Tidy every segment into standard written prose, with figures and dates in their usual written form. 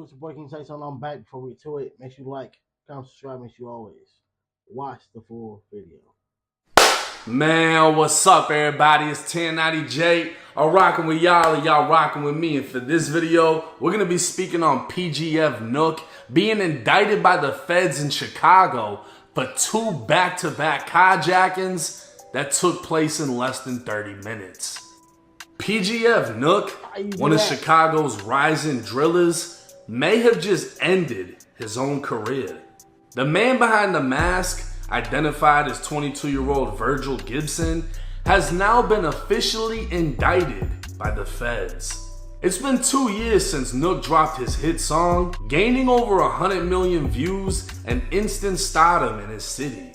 It's your boy King say something. I'm back. Before we get to it, make sure you like, comment, subscribe, make sure you always watch the full video. Man, what's up, everybody? It's 1090J. I'm rocking with y'all, and y'all rocking with me. And for this video, we're gonna be speaking on PGF Nook being indicted by the feds in Chicago for 2 back-to-back carjackings that took place in less than 30 minutes. PGF Nook, one of Chicago's rising drillers, may have just ended his own career. The man behind the mask, identified as 22-year-old Virgil Gibson, has now been officially indicted by the feds. It's been 2 years since Nook dropped his hit song, gaining over 100 million views and instant stardom in his city.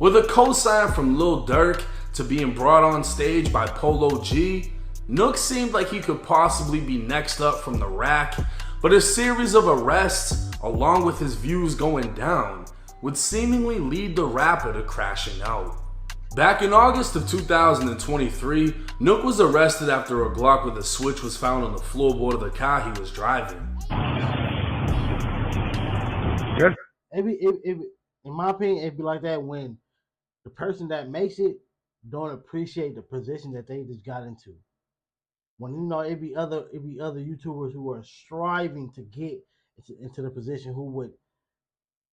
With a cosign from Lil Durk to being brought on stage by Polo G, Nook seemed like he could possibly be next up from the rack, but a series of arrests, along with his views going down, would seemingly lead the rapper to crashing out. Back in August of 2023, Nook was arrested after a Glock with a switch was found on the floorboard of the car he was driving. In my opinion, it'd be like that when the person that makes it don't appreciate the position that they just got into. When it'd be other YouTubers who are striving to get into the position who would,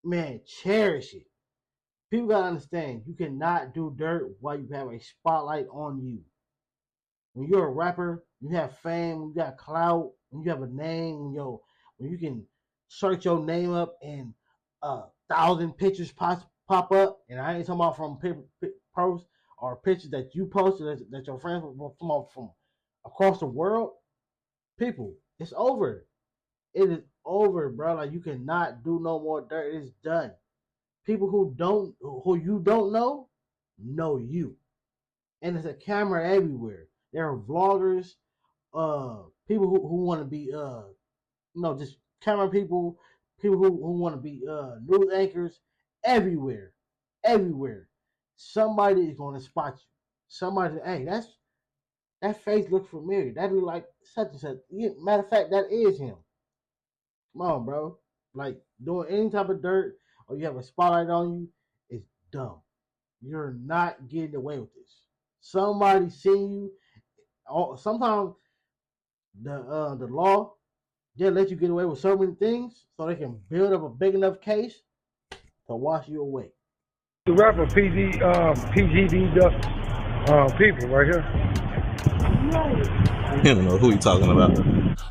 man, cherish it. People gotta understand, you cannot do dirt while you have a spotlight on you. When you're a rapper, you have fame, you got clout, when you have a name, when you can search your name up and 1,000 pictures pop up, and I ain't talking about from posts or pictures that you posted that your friends from across the world. People, it's over. It is over, bro. Like, you cannot do no more dirt. It's done. People who you don't know you. And there's a camera everywhere. There are vloggers, people who want to be just camera people who want to be news anchors, everywhere. Everywhere. Somebody is going to spot you. Somebody, hey, that face looks familiar. That look like such and such. Matter of fact, that is him. Come on, bro. Like, doing any type of dirt or you have a spotlight on you is dumb. You're not getting away with this. Somebody seen you. Sometimes the law, they'll let you get away with so many things so they can build up a big enough case to wash you away. The rapper PGD people right here. You don't know who you talking about.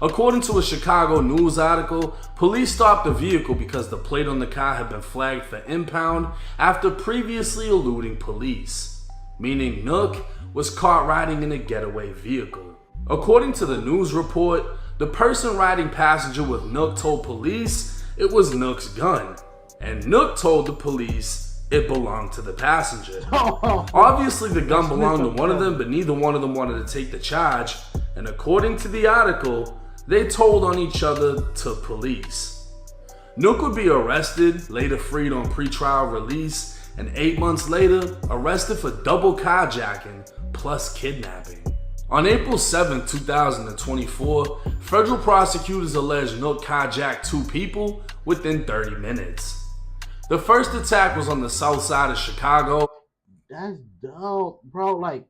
According to a Chicago news article, police stopped the vehicle because the plate on the car had been flagged for impound after previously eluding police, meaning Nook was caught riding in a getaway vehicle. According to the news report, the person riding passenger with Nook told police it was Nook's gun, and Nook told the police it belonged to the passenger. Obviously, the gun belonged to one of them, but neither one of them wanted to take the charge, and according to the article, they told on each other to police. Nook would be arrested, later freed on pretrial release, and 8 months later, arrested for double carjacking plus kidnapping. On April 7, 2024, federal prosecutors alleged Nook carjacked 2 people within 30 minutes. The first attack was on the south side of Chicago. That's dumb, bro. Like,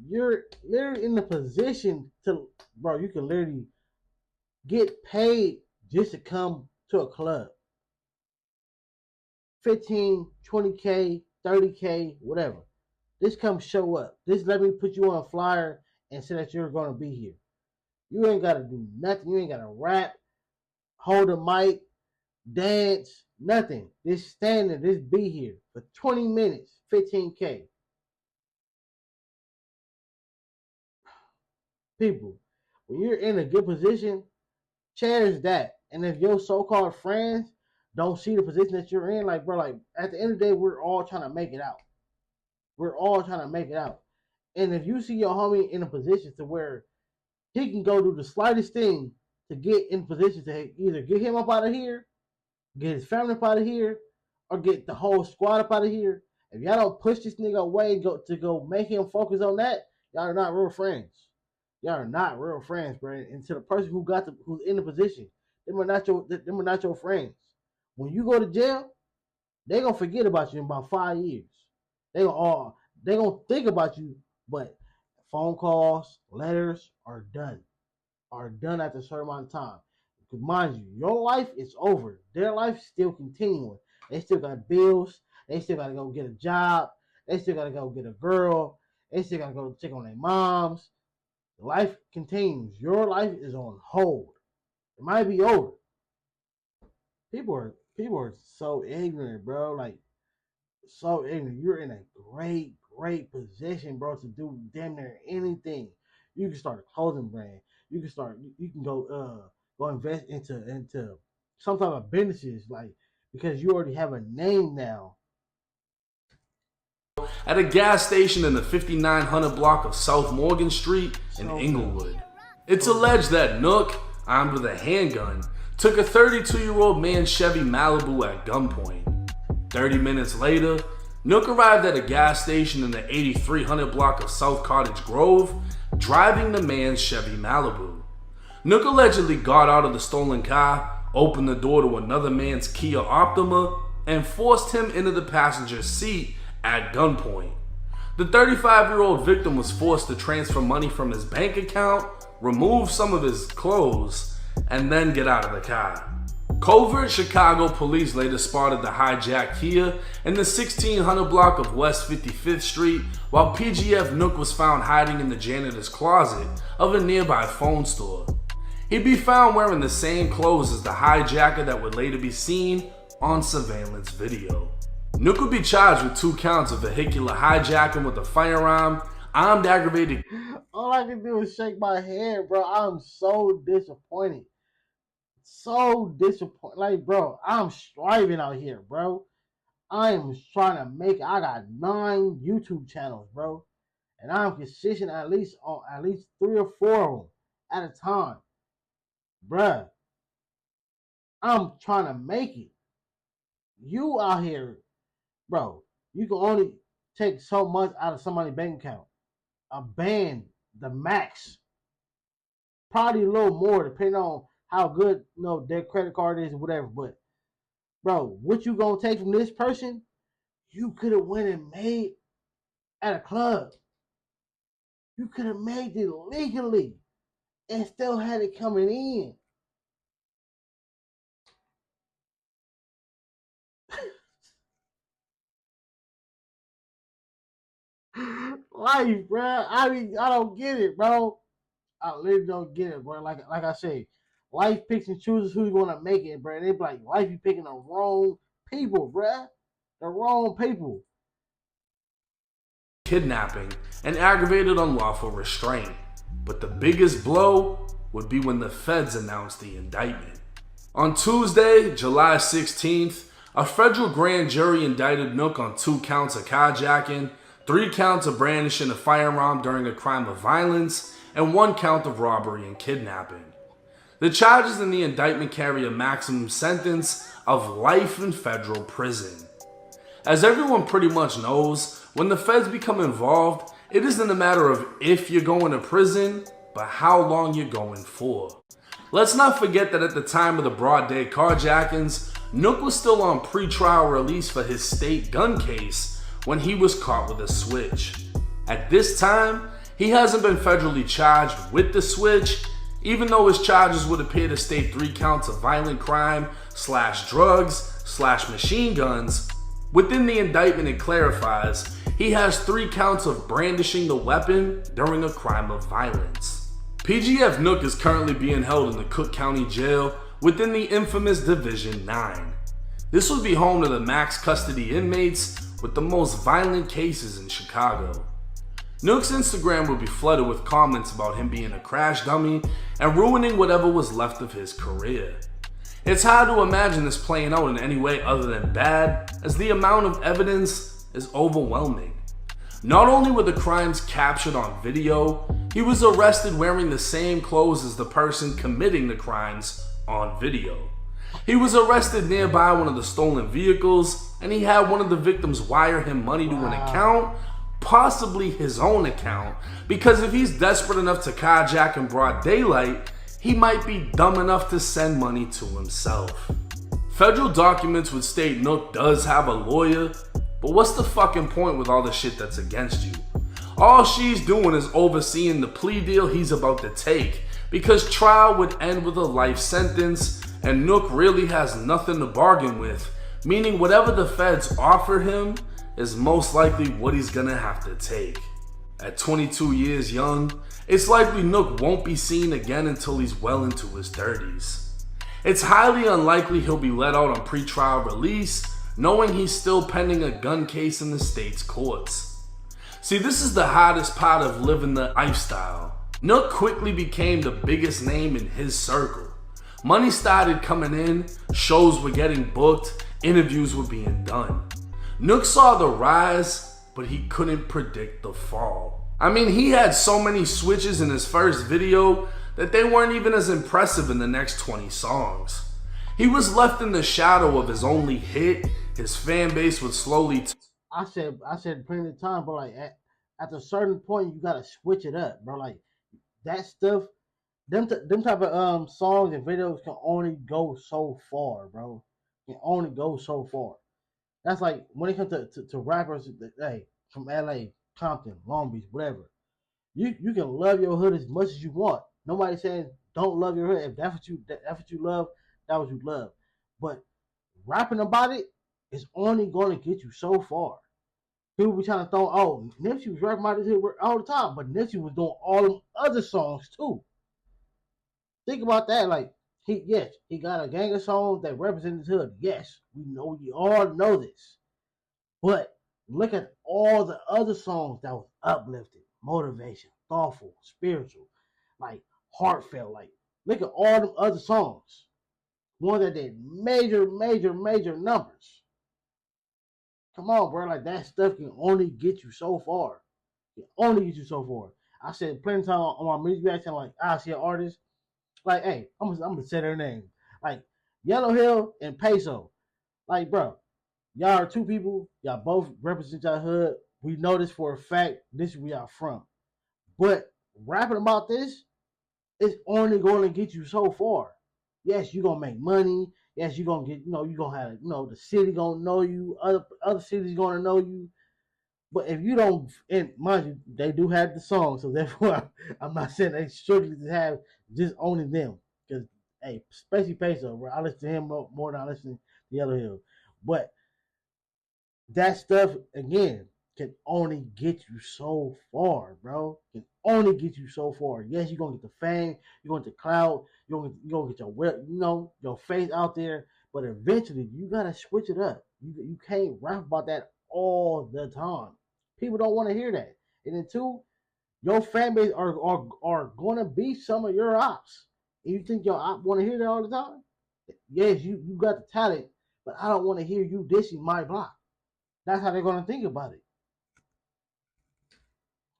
you're literally in the position to, bro, you can literally get paid just to come to a club. 15, 20K, 30K, whatever. Just come show up. Just let me put you on a flyer and say that you're going to be here. You ain't got to do nothing. You ain't got to rap, hold a mic, dance, nothing. Just stand there, just be here for 20 minutes, 15K. People, when you're in a good position, cherish that. And if your so-called friends don't see the position that you're in, like, bro, like, at the end of the day, we're all trying to make it out. We're all trying to make it out. And if you see your homie in a position to where he can go do the slightest thing to get in position to either get him up out of here, get his family up out of here, or get the whole squad up out of here, if y'all don't push this nigga away and go make him focus on that, y'all are not real friends. Y'all are not real friends, bro. And to the person who's in the position, Them are not your friends. When you go to jail, they gonna forget about you in about 5 years. They gonna think about you, but phone calls, letters are done. Are done after a certain amount of time. Because mind you, your life is over. Their life is still continuing. They still got bills. They still gotta go get a job. They still gotta go get a girl. They still gotta go check on their moms. Life continues. Your life is on hold. It might be over. People are so ignorant, bro. Like so ignorant. You're in a great position, bro, to do damn near anything. You can start a clothing brand. You can start. You can go invest into some type of businesses, like because you already have a name now. At a gas station in the 5900 block of South Morgan Street in Inglewood. It's alleged that Nook, armed with a handgun, took a 32-year-old man's Chevy Malibu at gunpoint. 30 minutes later, Nook arrived at a gas station in the 8300 block of South Cottage Grove, driving the man's Chevy Malibu. Nook allegedly got out of the stolen car, opened the door to another man's Kia Optima, and forced him into the passenger seat at gunpoint. The 35-year-old victim was forced to transfer money from his bank account, remove some of his clothes, and then get out of the car. Covert Chicago police later spotted the hijacked Kia in the 1600 block of West 55th Street, while PGF Nook was found hiding in the janitor's closet of a nearby phone store. He'd be found wearing the same clothes as the hijacker that would later be seen on surveillance video. Nook would be charged with 2 counts of vehicular hijacking with a firearm, armed aggravated. All I can do is shake my head, bro. I'm so disappointed. So disappointed. Like, bro, I'm striving out here, bro. I am trying to make it. I got 9 YouTube channels, bro. And I'm consistent at least 3 or 4 of them at a time. Bruh. I'm trying to make it. You out here, bro, you can only take so much out of somebody's bank account. A band, the max. Probably a little more, depending on how good their credit card is or whatever. But bro, what you gonna take from this person? You could have went and made at a club. You could have made it legally and still had it coming in. Life, bro. I don't get it, bro. I literally don't get it, bro. Like I say, life picks and chooses who's gonna make it, bro. They be like, life, you picking the wrong people, bro. The wrong people. Kidnapping and aggravated unlawful restraint. But the biggest blow would be when the feds announced the indictment. On Tuesday, July 16th, a federal grand jury indicted Nook on 2 counts of carjacking, 3 counts of brandishing a firearm during a crime of violence, and 1 count of robbery and kidnapping. The charges in the indictment carry a maximum sentence of life in federal prison. As everyone pretty much knows, when the feds become involved, it isn't a matter of if you're going to prison, but how long you're going for. Let's not forget that at the time of the broad day carjackings, Nook was still on pre-trial release for his state gun case when he was caught with a switch. At this time, he hasn't been federally charged with the switch, even though his charges would appear to state 3 counts of violent crime / drugs / machine guns. Within the indictment, it clarifies he has 3 counts of brandishing the weapon during a crime of violence. PGF Nook is currently being held in the Cook County Jail within the infamous Division 9. This would be home to the max custody inmates with the most violent cases in Chicago. Nook's Instagram would be flooded with comments about him being a crash dummy and ruining whatever was left of his career. It's hard to imagine this playing out in any way other than bad, as the amount of evidence is overwhelming. Not only were the crimes captured on video, he was arrested wearing the same clothes as the person committing the crimes on video. He was arrested nearby one of the stolen vehicles, and he had one of the victims wire him money to an account, possibly his own account, because if he's desperate enough to carjack in broad daylight, he might be dumb enough to send money to himself. Federal documents would state Nook does have a lawyer, but what's the fucking point with all the shit that's against you? All she's doing is overseeing the plea deal he's about to take, because trial would end with a life sentence and Nook really has nothing to bargain with, meaning whatever the feds offer him is most likely what he's gonna have to take. At 22 years young, it's likely Nook won't be seen again until he's well into his 30s. It's highly unlikely he'll be let out on pretrial release, knowing he's still pending a gun case in the state's courts. See, this is the hottest part of living the lifestyle. Nook quickly became the biggest name in his circle. Money started coming in, shows were getting booked, interviews were being done. Nook saw the rise, but he couldn't predict the fall. I mean, he had so many switches in his first video that they weren't even as impressive in the next 20 songs. He was left in the shadow of his only hit. His fan base would slowly I said plenty of time, but like at a certain point, you gotta switch it up, bro. Like that stuff, them type of songs and videos can only go so far, bro. Can only go so far. That's like when it comes to rappers, hey, from LA, Compton, Long Beach, whatever. You can love your hood as much as you want. Nobody saying don't love your hood. If that's what you love, that's what you love. But rapping about it is only going to get you so far. People be trying to throw, oh, Nipsey was rapping about this here all the time, but Nipsey was doing all them other songs too. Think about that. Like, he got a gang of songs that represent his hood. Yes, we all know this. But look at all the other songs that was uplifted, motivation, thoughtful, spiritual, like heartfelt. Like, look at all them other songs. One that did major numbers. Come on, bro. Like, that stuff can only get you so far. It only get you so far. I said plenty of time on my music reaction, like, I see an artist. Like, hey, I'm gonna say their name. Like, Yellow Hill and Peso. Like, bro, y'all are two people. Y'all both represent your hood. We know this for a fact. This is where y'all from. But rapping about this is only going to get you so far. Yes, you're gonna make money. Yes, you're gonna get, you're gonna have, the city gonna know you, other cities gonna know you. But if you don't, and mind you, they do have the song, so therefore I'm not saying they strictly have just only them. Because, hey, especially Peso, bro, I listen to him more than I listen to Yellow Hill. But that stuff, again, can only get you so far, bro. Can only get you so far. Yes, you're gonna get the fame, you're gonna get the clout, you're gonna get your face out there, but eventually you gotta switch it up. You can't rap about that all the time. People don't want to hear that. And then two, your fan base are gonna be some of your ops. And you think your op want to hear that all the time? Yes, you got the talent, but I don't want to hear you dissing my block. That's how they're gonna think about it.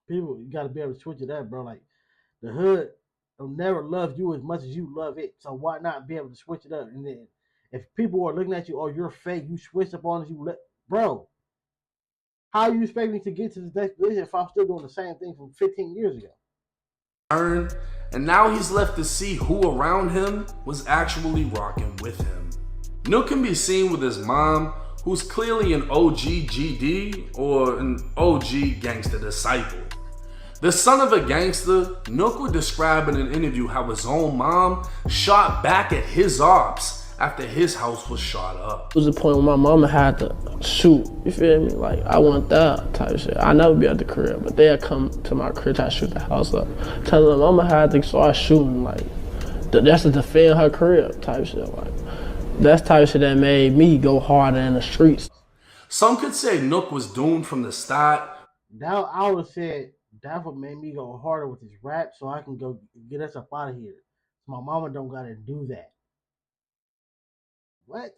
People, you gotta be able to switch it up, bro. Like, the hood will never love you as much as you love it. So why not be able to switch it up? And then if people are looking at you, oh, you're fake, you switched up on us, bro. How are you expect me to get to this next position if I'm still doing the same thing from 15 years ago? And now he's left to see who around him was actually rocking with him. Nook can be seen with his mom, who's clearly an OG GD or an OG gangster disciple. The son of a gangster, Nook would describe in an interview how his own mom shot back at his ops after his house was shot up. It was a point where my mama had to shoot, you feel me? Like, I want that type of shit. I never be at the crib, but they'd come to my crib, try to shoot the house up. Tell them mama had to start shooting, like, that's to defend her crib type shit. Like, that's type of shit that made me go harder in the streets. Some could say Nook was doomed from the start. Now I would have said that's what made me go harder with his rap, so I can go get us up out of here. My mama don't gotta do that. What?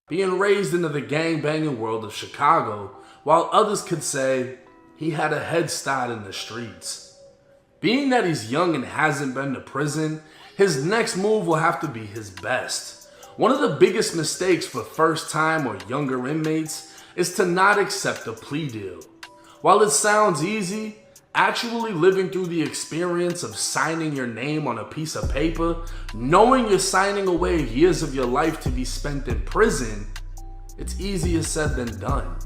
Being raised into the gang-banging world of Chicago, while others could say he had a head start in the streets. Being that he's young and hasn't been to prison, his next move will have to be his best. One of the biggest mistakes for first-time or younger inmates is to not accept a plea deal. While it sounds easy, Actually living through the experience of signing your name on a piece of paper, knowing you're signing away years of your life to be spent in prison, it's easier said than done.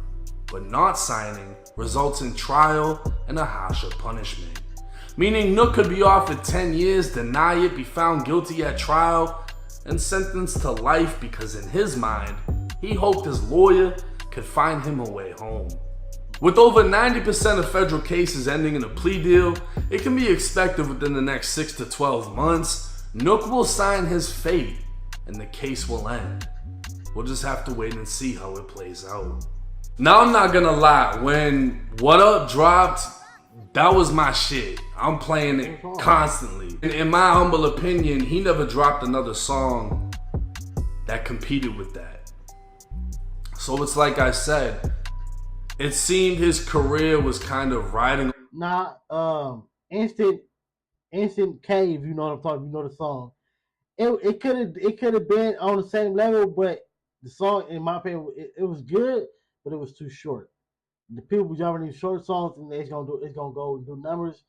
But not signing results in trial and a harsher punishment. Meaning Nook could be offered 10 years, deny it, be found guilty at trial, and sentenced to life because in his mind, he hoped his lawyer could find him a way home. With over 90% of federal cases ending in a plea deal, it can be expected within the next 6 to 12 months, Nook will sign his fate and the case will end. We'll just have to wait and see how it plays out. Now I'm not gonna lie, when What Up dropped, that was my shit. I'm playing it constantly. In my humble opinion, he never dropped another song that competed with that. So it's like I said, it seemed his career was kind of riding. Instant K, if you know what I'm talking, you know the song. It could have been on the same level, but the song, in my opinion, it was good, but it was too short. The people jumping these short songs and it's gonna go and do numbers.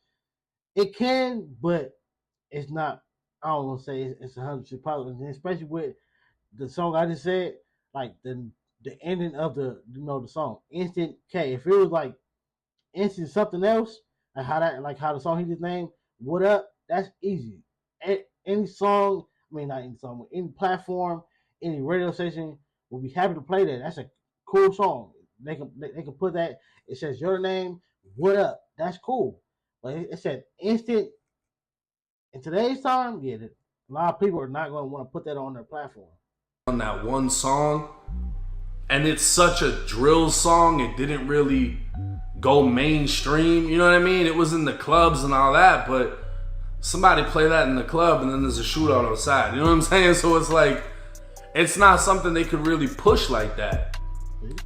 It can, but it's not. I don't want to say it's 100% positive, especially with the song I just said, like the ending of the the song, Instant K. If it was like Instant something else, like how the song he just named, What Up, that's easy. Any song, I mean not any song, any platform, any radio station will be happy to play that. That's a cool song. They can put that. It says your name, What Up. That's cool. But it said Instant. In today's time, yeah, a lot of people are not going to want to put that on their platform. On that one song, and it's such a drill song, it didn't really go mainstream, you know what I mean? It was in the clubs and all that, but somebody play that in the club and then there's a shootout outside, you know what I'm saying? So it's like, it's not something they could really push like that.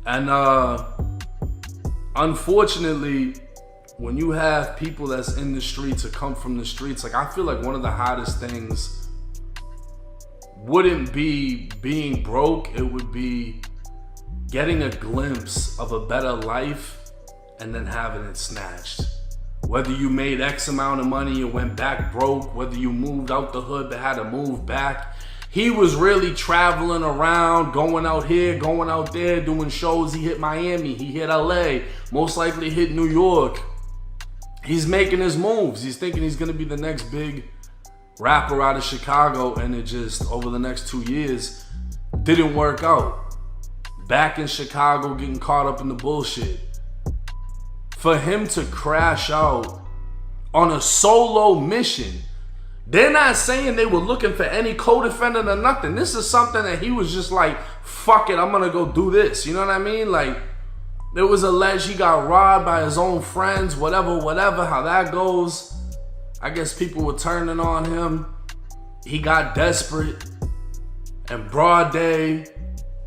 And unfortunately, when you have people that's in the streets or come from the streets, like I feel like one of the hottest things wouldn't be being broke, it would be getting a glimpse of a better life and then having it snatched. Whether you made X amount of money and went back broke, whether you moved out the hood but had to move back. He was really traveling around, going out here, going out there, doing shows. He hit Miami, he hit LA, most likely hit New York. He's making his moves. He's thinking he's gonna be the next big rapper out of Chicago, and it just, over the next 2 years, didn't work out. Back in Chicago, getting caught up in the bullshit. For him to crash out on a solo mission, they're not saying they were looking for any co-defendant or nothing. This is something that he was just like, fuck it, I'm gonna go do this. You know what I mean? Like, it was alleged he got robbed by his own friends, whatever, how that goes. I guess people were turning on him. He got desperate and broad day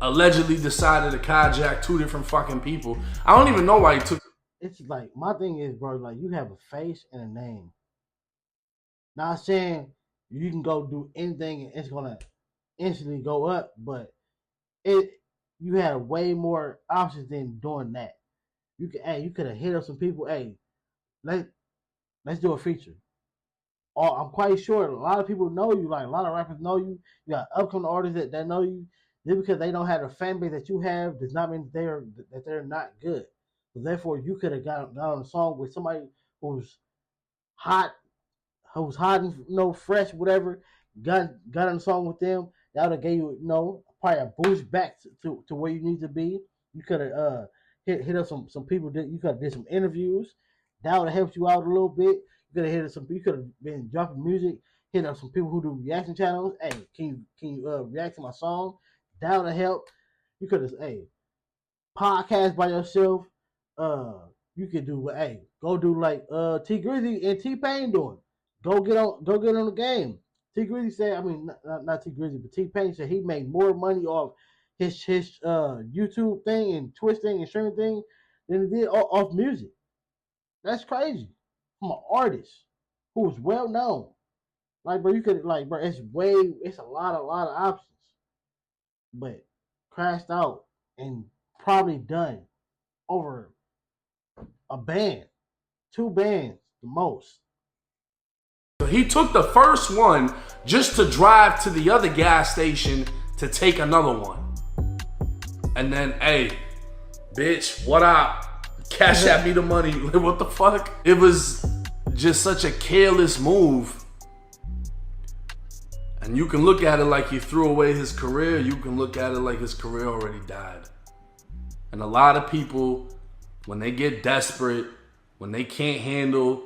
allegedly decided to carjack 2 different fucking people. I don't even know why he took. It's like, my thing is, bro, like, you have a face and a name. Not saying you can go do anything and it's gonna instantly go up, but you have way more options than doing that. You could have hit up some people. Hey, let's do a feature. Or I'm quite sure a lot of people know you. Like, a lot of rappers know you. You got upcoming artists that know you. Just because they don't have the fan base that you have does not mean that they're not good. So therefore, you could have got on a song with somebody who's hot, and fresh, whatever. Got on a song with them. That would have gave you, probably a boost back to where you need to be. You could have hit up some people. You could have did some interviews. That would have helped you out a little bit. You could have hit up some. You could have been dropping music. Hit up some people who do reaction channels. Hey, can you react to my song? That would have helped. You could have podcast by yourself. You could do go do like T Grizzly and T Pain doing. Go get on the game. T Grizzly said, I mean not T Grizzly, but T Pain said he made more money off his YouTube thing and Twitch thing and streaming thing than he did off music. That's crazy. From an artist who's well known. Like, bro, it's a lot of options. But crashed out and probably done over a band. 2 bands the most. He took the first one just to drive to the other gas station to take another one. And then, hey, bitch, what up? Cash at me the money. What the fuck? It was just such a careless move. And you can look at it like he threw away his career. You can look at it like his career already died. And a lot of people, when they get desperate, when they can't handle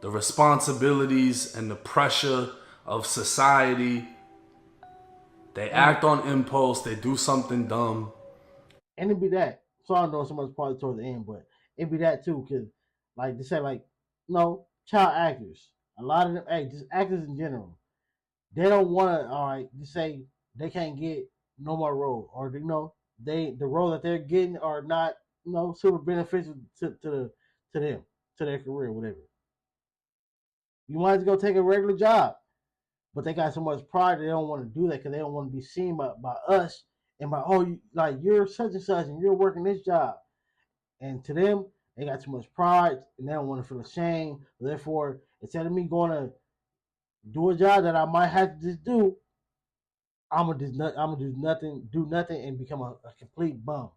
the responsibilities and the pressure of society, they act on impulse, they do something dumb. And it'd be that. So I don't know so much probably towards the end, but it'd be that too, because like they say, like, no, child actors. A lot of them, hey, just actors in general, they don't want to. All right, just say they can't get no more role, or the role that they're getting are not super beneficial to them, to their career, whatever. You might as well go take a regular job, but they got so much pride they don't want to do that because they don't want to be seen by us and by you're such and such and you're working this job. And to them, they got too much pride and they don't want to feel ashamed. Therefore, instead of me going to do a job that I might have to just do, I'm gonna do nothing, and become a complete bum.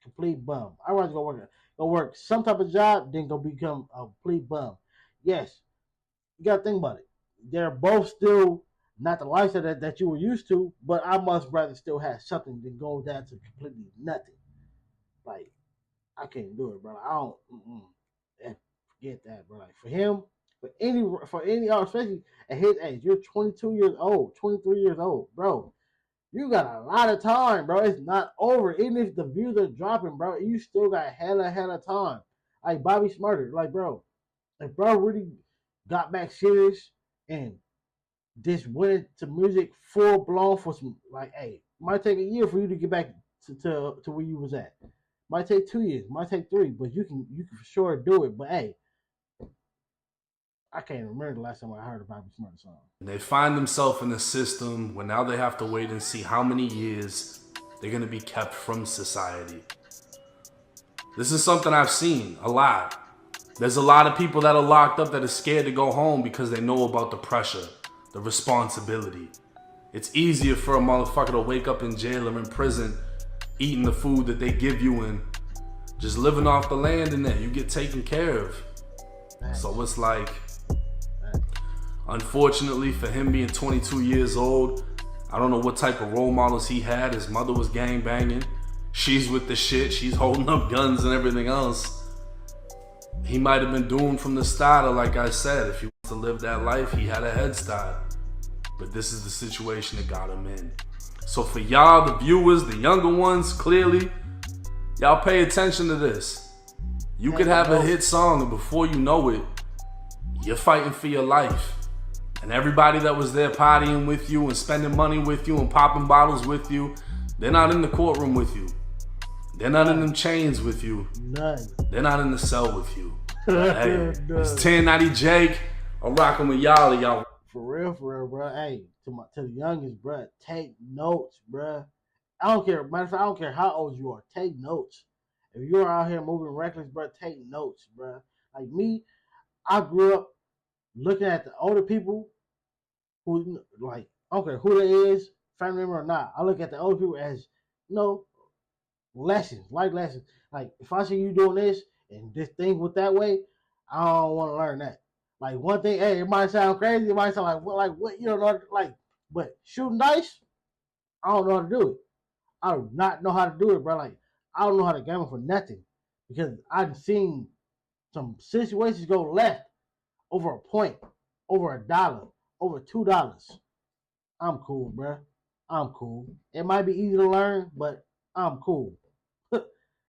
Complete bum. I'd rather go work some type of job than go become a complete bum. Yes, you gotta think about it. They're both still not the lifestyle that you were used to, but I much rather still have something than go down to completely nothing. Like, I can't do it, bro. I don't. Forget that, bro. Like, for any, especially at his age, you're 22 years old, 23 years old, bro. You got a lot of time, bro. It's not over. Even if the views are dropping, bro, you still got hella time. Like Bobby Smurder, like, bro, if bro really got back serious and just went to music full blown for some, like, hey, might take a year for you to get back to where you was at. Might take 2 years, might take 3, but you can for sure do it. But hey, I can't remember the last time I heard a Bobby Smurder song. They find themselves in a system where now they have to wait and see how many years they're gonna be kept from society. This is something I've seen a lot. There's a lot of people that are locked up that are scared to go home because they know about the pressure, the responsibility. It's easier for a motherfucker to wake up in jail or in prison, eating the food that they give you and just living off the land in there. You get taken care of. So it's like, unfortunately for him being 22 years old, I don't know what type of role models he had. His mother was gang banging. She's with the shit. She's holding up guns and everything else. He might have been doomed from the start, or like I said, if he wants to live that life, he had a head start. But this is the situation that got him in. So for y'all, the viewers, the younger ones, clearly, y'all pay attention to this. You could have a hit song, and before you know it, you're fighting for your life. And everybody that was there partying with you and spending money with you and popping bottles with you, they're not in the courtroom with you. They're not in them chains with you. None. They're not in the cell with you. Hey, it's 1090 Jake. I'm rocking with y'all. For real, bro. Hey, to the youngest, bro, take notes, bro. I don't care. Matter of fact, I don't care how old you are. Take notes. If you're out here moving reckless, bro, take notes, bro. Like me, I grew up looking at the older people who, like, I don't care who they is, family member or not. I look at the older people as, lessons, life lessons. Like, if I see you doing this and this thing with that way, I don't want to learn that. Like, one thing, hey, it might sound crazy, it might sound like what, you don't know, like, but shooting dice, I don't know how to do it. I do not know how to do it, bro. Like, I don't know how to gamble for nothing because I've seen some situations go left over a point, over $1, over $2. I'm cool, bro. I'm cool. It might be easy to learn, but I'm cool.